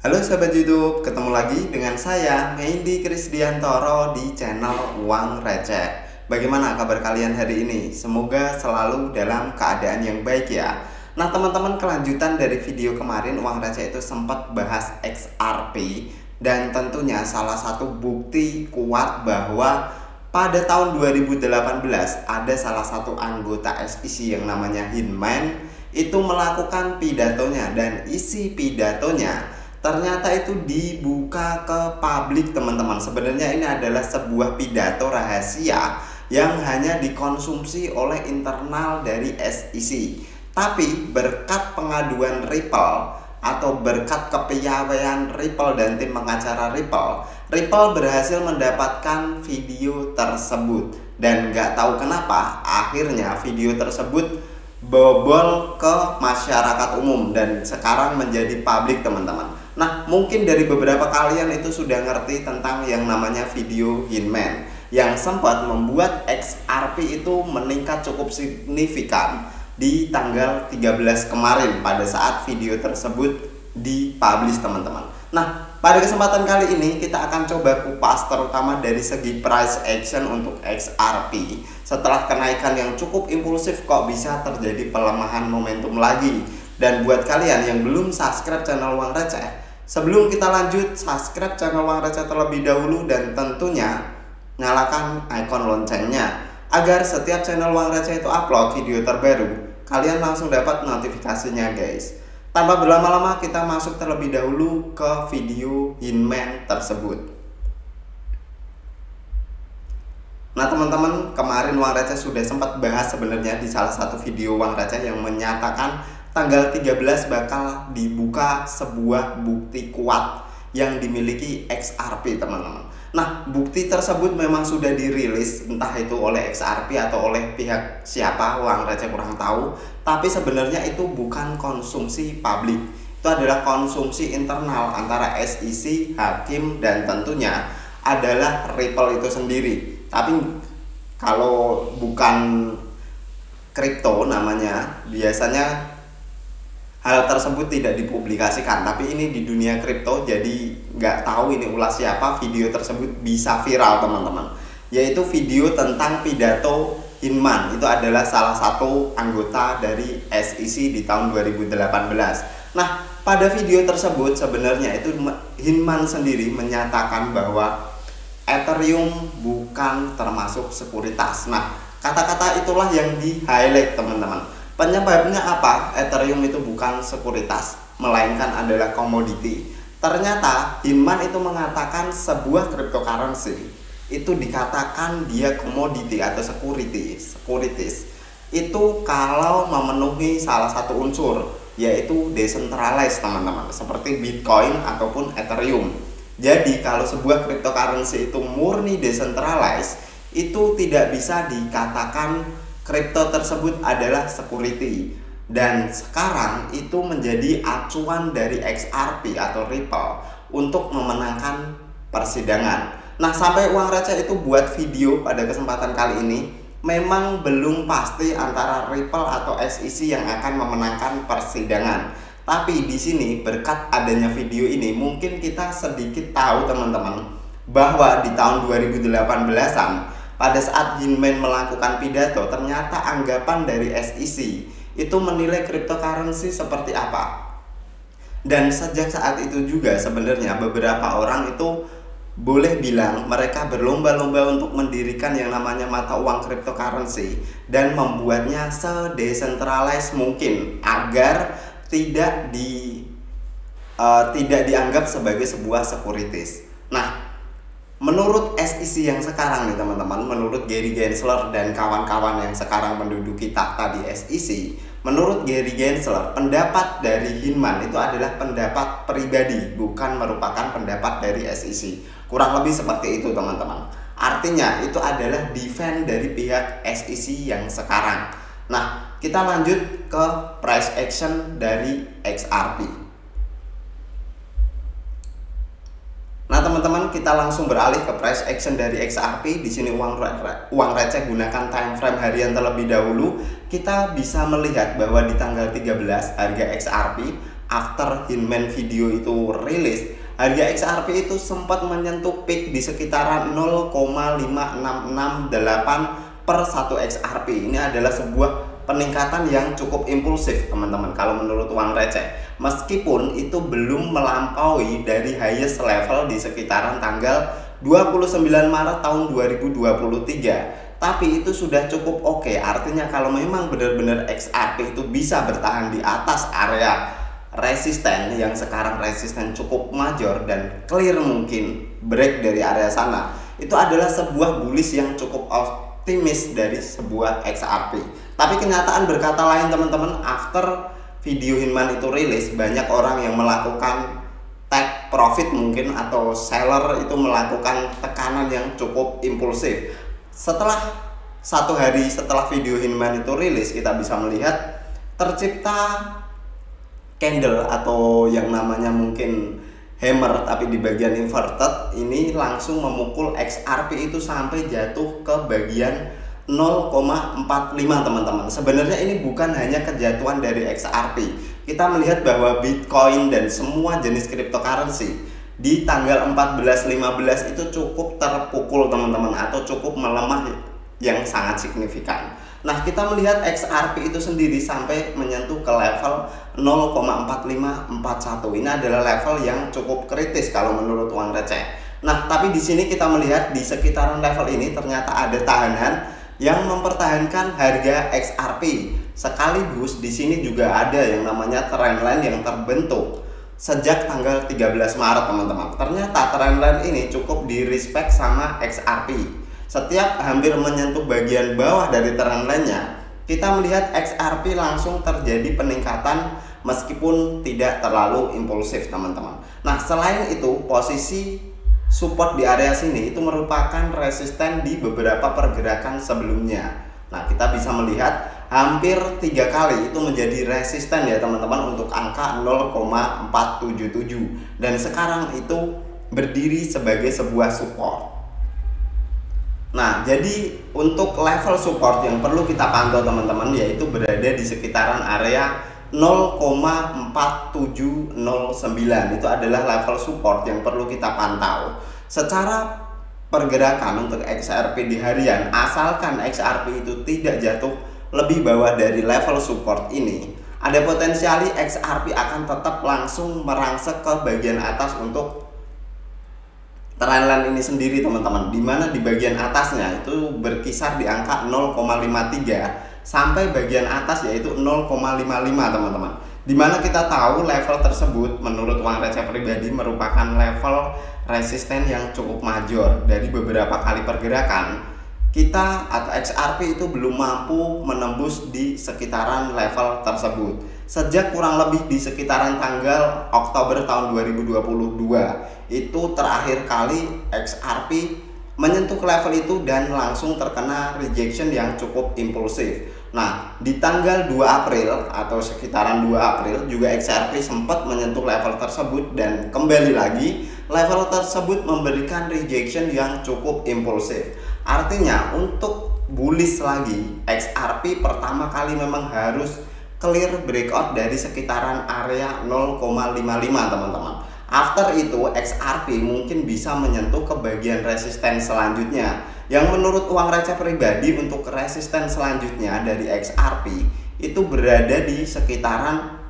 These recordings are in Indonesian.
Halo sahabat YouTube, ketemu lagi dengan saya Mendy Krisdiantoro di channel Uang Receh. Bagaimana kabar kalian hari ini? Semoga selalu dalam keadaan yang baik ya. Nah teman-teman, kelanjutan dari video kemarin Uang Receh itu sempat bahas XRP. Dan tentunya salah satu bukti kuat bahwa pada tahun 2018 ada salah satu anggota SEC yang namanya Hinman itu melakukan pidatonya, dan isi pidatonya ternyata itu dibuka ke publik teman-teman. Sebenarnya ini adalah sebuah pidato rahasia yang hanya dikonsumsi oleh internal dari SEC. Tapi berkat pengaduan Ripple atau berkat kepiawaian Ripple dan tim pengacara Ripple berhasil mendapatkan video tersebut. Dan nggak tahu kenapa akhirnya video tersebut bobol ke masyarakat umum dan sekarang menjadi publik teman-teman. Nah mungkin dari beberapa kalian itu sudah ngerti tentang yang namanya video Hinman yang sempat membuat XRP itu meningkat cukup signifikan di tanggal 13 kemarin pada saat video tersebut dipublish teman-teman. Nah pada kesempatan kali ini kita akan coba kupas terutama dari segi price action untuk XRP. Setelah kenaikan yang cukup impulsif, kok bisa terjadi pelemahan momentum lagi. Dan buat kalian yang belum subscribe channel Uang Receh, sebelum kita lanjut, subscribe channel Uang Receh terlebih dahulu dan tentunya nyalakan ikon loncengnya agar setiap channel Uang Receh itu upload video terbaru, kalian langsung dapat notifikasinya guys. Tanpa berlama-lama kita masuk terlebih dahulu ke video Hinman tersebut. Nah teman-teman, kemarin Uang Receh sudah sempat bahas sebenarnya di salah satu video Uang Receh yang menyatakan tanggal 13 bakal dibuka sebuah bukti kuat yang dimiliki XRP teman-teman. Nah bukti tersebut memang sudah dirilis, entah itu oleh XRP atau oleh pihak siapa, Uang Receh kurang tahu. Tapi sebenarnya itu bukan konsumsi publik, itu adalah konsumsi internal antara SEC, hakim, dan tentunya adalah Ripple itu sendiri. Tapi kalau bukan kripto namanya, biasanya hal tersebut tidak dipublikasikan. Tapi ini di dunia kripto, jadi nggak tahu ini ulas siapa, video tersebut bisa viral teman-teman. Yaitu video tentang pidato Hinman, itu adalah salah satu anggota dari SEC di tahun 2018. Nah pada video tersebut sebenarnya itu Hinman sendiri menyatakan bahwa Ethereum bukan termasuk sekuritas. Nah kata-kata itulah yang di highlight teman-teman. Penyebabnya apa Ethereum itu bukan sekuritas melainkan adalah komoditi? Ternyata Hinman itu mengatakan sebuah cryptocurrency itu dikatakan dia komoditi atau securities itu kalau memenuhi salah satu unsur, yaitu decentralized teman-teman, seperti Bitcoin ataupun Ethereum. Jadi kalau sebuah cryptocurrency itu murni decentralized, itu tidak bisa dikatakan kripto tersebut adalah security. Dan sekarang itu menjadi acuan dari XRP atau Ripple untuk memenangkan persidangan. Nah sampai Uang Receh itu buat video pada kesempatan kali ini, memang belum pasti antara Ripple atau SEC yang akan memenangkan persidangan. Tapi di sini berkat adanya video ini mungkin kita sedikit tahu teman-teman bahwa di tahun 2018-an pada saat Hinman melakukan pidato, ternyata anggapan dari SEC itu menilai cryptocurrency seperti apa. Dan sejak saat itu juga sebenarnya beberapa orang itu boleh bilang mereka berlomba-lomba untuk mendirikan yang namanya mata uang cryptocurrency dan membuatnya sedecentralized mungkin agar tidak dianggap sebagai sebuah securities. Nah menurut SEC yang sekarang nih teman-teman, menurut Gary Gensler dan kawan-kawan yang sekarang menduduki takhta di SEC, menurut Gary Gensler, pendapat dari Hinman itu adalah pendapat pribadi, bukan merupakan pendapat dari SEC. Kurang lebih seperti itu teman-teman. Artinya itu adalah defend dari pihak SEC yang sekarang. Nah kita lanjut ke price action dari XRP. Nah teman-teman, kita langsung beralih ke price action dari XRP. Di sini Uang Receh gunakan time frame harian terlebih dahulu. Kita bisa melihat bahwa di tanggal 13 harga XRP after Hinman video itu rilis, harga XRP itu sempat menyentuh peak di sekitaran 0,5668 per 1 XRP. Ini adalah sebuah peningkatan yang cukup impulsif teman-teman kalau menurut uang receh, meskipun itu belum melampaui dari highest level di sekitaran tanggal 29 Maret tahun 2023, tapi itu sudah cukup oke. Artinya kalau memang benar-benar XRP itu bisa bertahan di atas area resisten yang sekarang resisten cukup major dan clear mungkin break dari area sana, itu adalah sebuah bullish yang cukup optimis dari sebuah XRP. Tapi kenyataan berkata lain teman-teman, after video Hinman itu rilis, banyak orang yang melakukan take profit mungkin, atau seller itu melakukan tekanan yang cukup impulsif. Setelah 1 hari setelah video Hinman itu rilis, kita bisa melihat tercipta candle atau yang namanya mungkin hammer tapi di bagian inverted ini langsung memukul XRP itu sampai jatuh ke bagian 0,45 teman-teman. Sebenarnya ini bukan hanya kejatuhan dari XRP. Kita melihat bahwa Bitcoin dan semua jenis cryptocurrency di tanggal 14-15 itu cukup terpukul teman-teman, atau cukup melemah yang sangat signifikan. Nah, kita melihat XRP itu sendiri sampai menyentuh ke level 0,4541. Ini adalah level yang cukup kritis kalau menurut uang receh. Nah, tapi di sini kita melihat di sekitaran level ini ternyata ada tahanan yang mempertahankan harga XRP. Sekaligus di sini juga ada yang namanya trendline yang terbentuk sejak tanggal 13 Maret teman-teman. Ternyata trendline ini cukup di respect sama XRP. Setiap hampir menyentuh bagian bawah dari trendline-nya, kita melihat XRP langsung terjadi peningkatan meskipun tidak terlalu impulsif teman-teman. Nah, selain itu posisi support di area sini itu merupakan resisten di beberapa pergerakan sebelumnya. Nah, kita bisa melihat hampir 3 kali itu menjadi resisten ya teman-teman untuk angka 0,477, dan sekarang itu berdiri sebagai sebuah support. Nah, jadi untuk level support yang perlu kita pantau teman-teman yaitu berada di sekitaran area 0,4709. Itu adalah level support yang perlu kita pantau. Secara pergerakan untuk XRP di harian, asalkan XRP itu tidak jatuh lebih bawah dari level support ini, ada potensiali XRP akan tetap langsung merangsek ke bagian atas untuk trendline ini sendiri teman-teman, dimana di bagian atasnya itu berkisar di angka 0,53 sampai bagian atas yaitu 0,55 teman-teman, dimana kita tahu level tersebut menurut uang receh pribadi merupakan level resisten yang cukup major. Dari beberapa kali pergerakan kita atau XRP itu belum mampu menembus di sekitaran level tersebut sejak kurang lebih di sekitaran tanggal Oktober tahun 2022. Itu terakhir kali XRP menyentuh level itu dan langsung terkena rejection yang cukup impulsif. Nah, di tanggal 2 April atau sekitaran 2 April juga XRP sempat menyentuh level tersebut dan kembali lagi level tersebut memberikan rejection yang cukup impulsif. Artinya untuk bullish lagi, XRP pertama kali memang harus clear breakout dari sekitaran area 0,55 teman-teman. After itu XRP mungkin bisa menyentuh ke bagian resisten selanjutnya, yang menurut uang receh pribadi untuk resisten selanjutnya dari XRP itu berada di sekitaran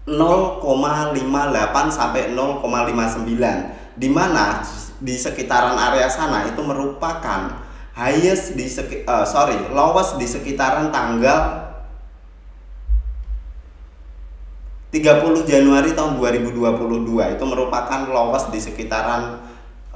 0,58 sampai 0,59, dimana di sekitaran area sana itu merupakan highest di lowest di sekitaran tanggal 30 Januari tahun 2022. Itu merupakan lowest di sekitaran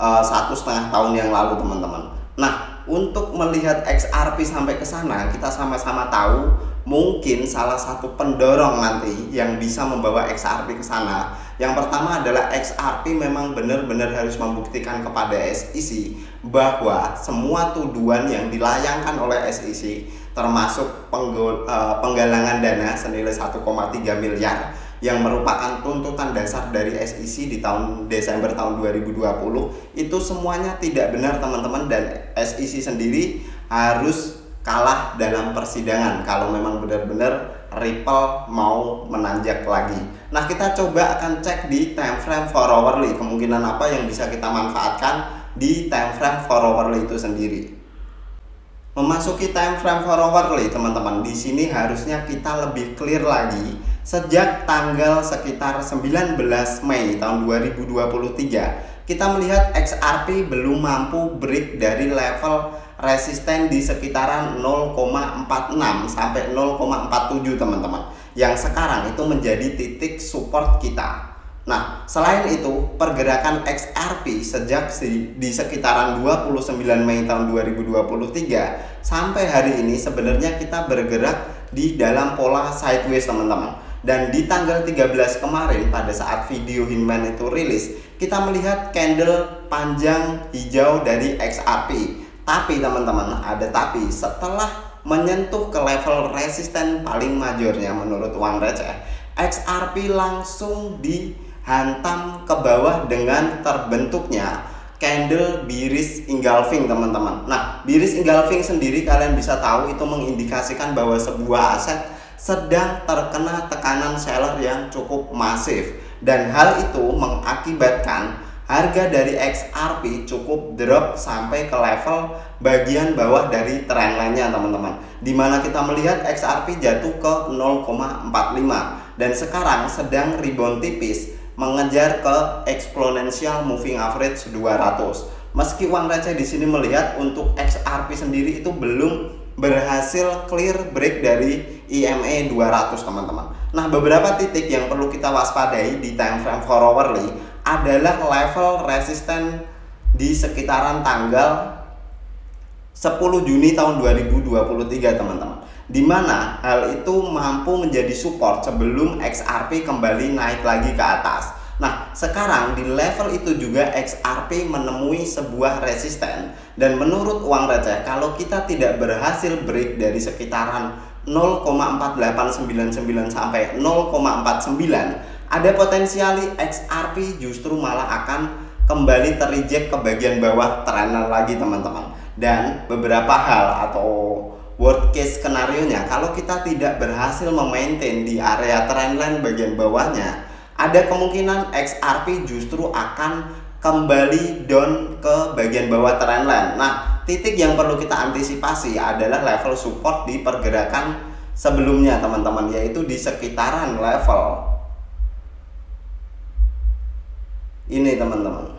1,5 tahun yang lalu teman-teman. Nah, untuk melihat XRP sampai ke sana, kita sama-sama tahu mungkin salah satu pendorong nanti yang bisa membawa XRP ke sana, yang pertama adalah XRP memang benar-benar harus membuktikan kepada SEC bahwa semua tuduhan yang dilayangkan oleh SEC termasuk penggalangan dana senilai 1,3 miliar yang merupakan tuntutan dasar dari SEC di tahun Desember tahun 2020, itu semuanya tidak benar teman-teman, dan SEC sendiri harus kalah dalam persidangan kalau memang benar-benar Ripple mau menanjak lagi. Nah, kita coba akan cek di time frame 4 hourly, kemungkinan apa yang bisa kita manfaatkan di time frame 4 hourly itu sendiri. Memasuki time frame 4 hourly, teman-teman, di sini harusnya kita lebih clear lagi. Sejak tanggal sekitar 19 Mei tahun 2023, kita melihat XRP belum mampu break dari level resisten di sekitaran 0,46 sampai 0,47, teman-teman. Yang sekarang itu menjadi titik support kita. Nah, selain itu, pergerakan XRP sejak di sekitaran 29 Mei tahun 2023 sampai hari ini sebenarnya kita bergerak di dalam pola sideways, teman-teman. Dan di tanggal 13 kemarin pada saat video Hinman itu rilis, kita melihat candle panjang hijau dari XRP. Tapi teman-teman, ada tapi, setelah menyentuh ke level resisten paling majornya menurut uang receh, XRP langsung dihantam ke bawah dengan terbentuknya candle bearish engulfing, teman-teman. Nah, bearish engulfing sendiri kalian bisa tahu itu mengindikasikan bahwa sebuah aset sedang terkena tekanan seller yang cukup masif, dan hal itu mengakibatkan harga dari XRP cukup drop sampai ke level bagian bawah dari trendline-nya, teman-teman. Dimana kita melihat XRP jatuh ke 0,45 dan sekarang sedang rebound tipis mengejar ke exponential moving average 200. Meski uang receh di sini melihat untuk XRP sendiri itu belum berhasil clear break dari EMA 200, teman-teman. Nah, beberapa titik yang perlu kita waspadai di time frame 4 hourly adalah level resisten di sekitaran tanggal 10 Juni tahun 2023, teman-teman. Di mana hal itu mampu menjadi support sebelum XRP kembali naik lagi ke atas. Nah, sekarang di level itu juga XRP menemui sebuah resisten, dan menurut uang receh kalau kita tidak berhasil break dari sekitaran 0,4899 sampai 0,49, ada potensiali XRP justru malah akan kembali terreject ke bagian bawah trendline lagi, teman-teman. Dan beberapa hal atau worst case skenario nya, kalau kita tidak berhasil memaintain di area trendline bagian bawahnya, ada kemungkinan XRP justru akan kembali down ke bagian bawah trendline. Nah, titik yang perlu kita antisipasi adalah level support di pergerakan sebelumnya, teman-teman, yaitu di sekitaran level ini, teman-teman,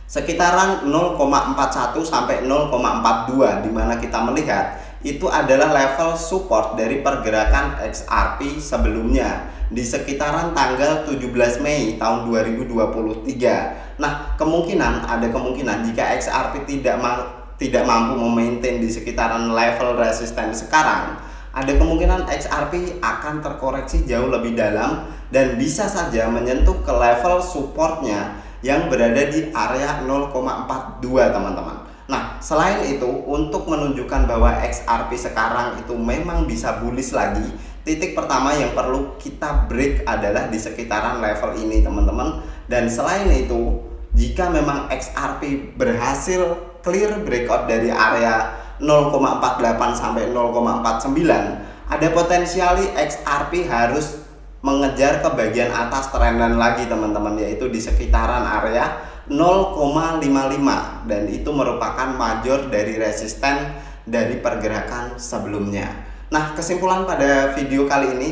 sekitaran 0,41 sampai 0,42, dimana kita melihat itu adalah level support dari pergerakan XRP sebelumnya di sekitaran tanggal 17 Mei tahun 2023. Nah, ada kemungkinan jika XRP tidak mampu memaintain di sekitaran level resisten sekarang, ada kemungkinan XRP akan terkoreksi jauh lebih dalam dan bisa saja menyentuh ke level supportnya yang berada di area 0,42, teman-teman. Nah, selain itu, untuk menunjukkan bahwa XRP sekarang itu memang bisa bullish lagi, titik pertama yang perlu kita break adalah di sekitaran level ini, teman-teman. Dan selain itu, jika memang XRP berhasil clear breakout dari area 0,48 sampai 0,49, ada potensiali XRP harus mengejar ke bagian atas trendline lagi, teman-teman, yaitu di sekitaran area 0,55, dan itu merupakan major dari resisten dari pergerakan sebelumnya. Nah, kesimpulan pada video kali ini,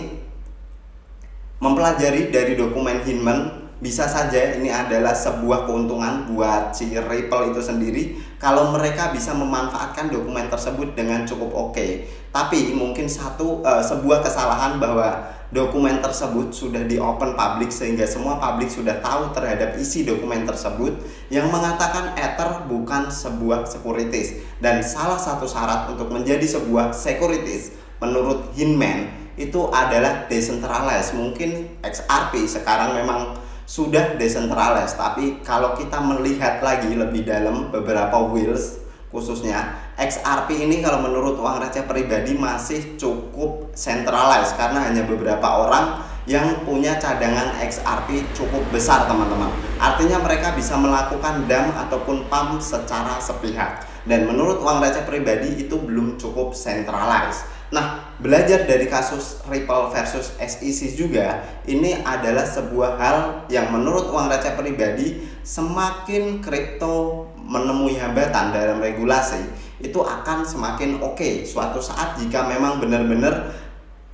mempelajari dari dokumen Hinman, bisa saja ini adalah sebuah keuntungan buat si Ripple itu sendiri kalau mereka bisa memanfaatkan dokumen tersebut dengan cukup oke. Tapi mungkin sebuah kesalahan bahwa dokumen tersebut sudah di open public sehingga semua publik sudah tahu terhadap isi dokumen tersebut yang mengatakan Ether bukan sebuah securities, dan salah satu syarat untuk menjadi sebuah securities menurut Hinman itu adalah decentralized. Mungkin XRP sekarang memang sudah decentralized, tapi kalau kita melihat lagi lebih dalam beberapa wheels, khususnya XRP ini kalau menurut uang receh pribadi masih cukup centralized karena hanya beberapa orang yang punya cadangan XRP cukup besar, teman-teman. Artinya mereka bisa melakukan dump ataupun pump secara sepihak, dan menurut uang receh pribadi itu belum cukup centralized. Nah, belajar dari kasus Ripple versus SEC juga, ini adalah sebuah hal yang menurut uang receh pribadi, semakin kripto menemui hambatan dalam regulasi, itu akan semakin oke suatu saat jika memang benar-benar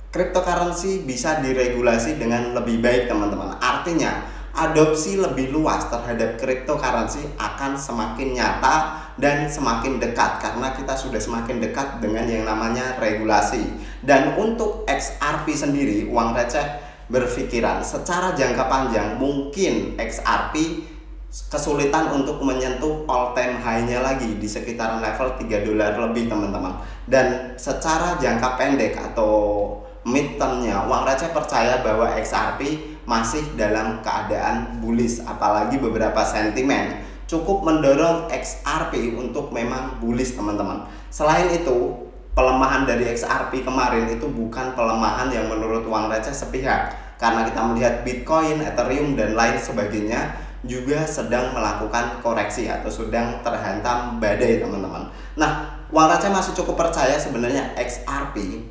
cryptocurrency bisa diregulasi dengan lebih baik, teman-teman. Artinya adopsi lebih luas terhadap cryptocurrency akan semakin nyata dan semakin dekat karena kita sudah semakin dekat dengan yang namanya regulasi. Dan untuk XRP sendiri, uang receh berpikiran secara jangka panjang mungkin XRP kesulitan untuk menyentuh all time high-nya lagi di sekitaran level $3 lebih, teman-teman. Dan secara jangka pendek atau mid-term-nya, uang receh percaya bahwa XRP masih dalam keadaan bullish, apalagi beberapa sentimen cukup mendorong XRP untuk memang bullish, teman-teman. Selain itu, pelemahan dari XRP kemarin itu bukan pelemahan yang menurut uang receh sepihak, karena kita melihat Bitcoin, Ethereum, dan lain sebagainya juga sedang melakukan koreksi atau sedang terhantam badai, teman-teman. Nah, uang receh masih cukup percaya sebenarnya XRP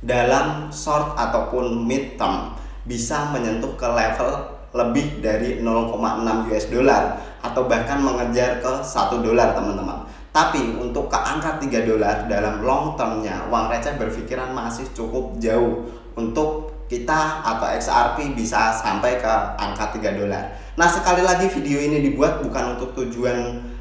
dalam short ataupun mid term bisa menyentuh ke level lebih dari 0,6 US dollar atau bahkan mengejar ke $1, teman-teman. Tapi untuk ke angka $3 dalam long termnya, uang receh berpikiran masih cukup jauh untuk kita atau XRP bisa sampai ke angka $3. Nah, sekali lagi video ini dibuat bukan untuk tujuan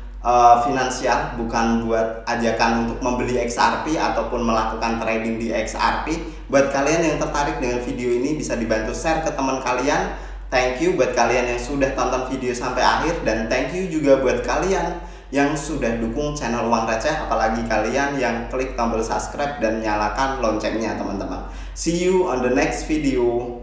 finansial, bukan buat ajakan untuk membeli XRP ataupun melakukan trading di XRP. Buat kalian yang tertarik dengan video ini bisa dibantu share ke teman kalian. Thank you buat kalian yang sudah tonton video sampai akhir, dan thank you juga buat kalian yang sudah dukung channel Uang Receh, apalagi kalian yang klik tombol subscribe dan nyalakan loncengnya, teman-teman. See you on the next video.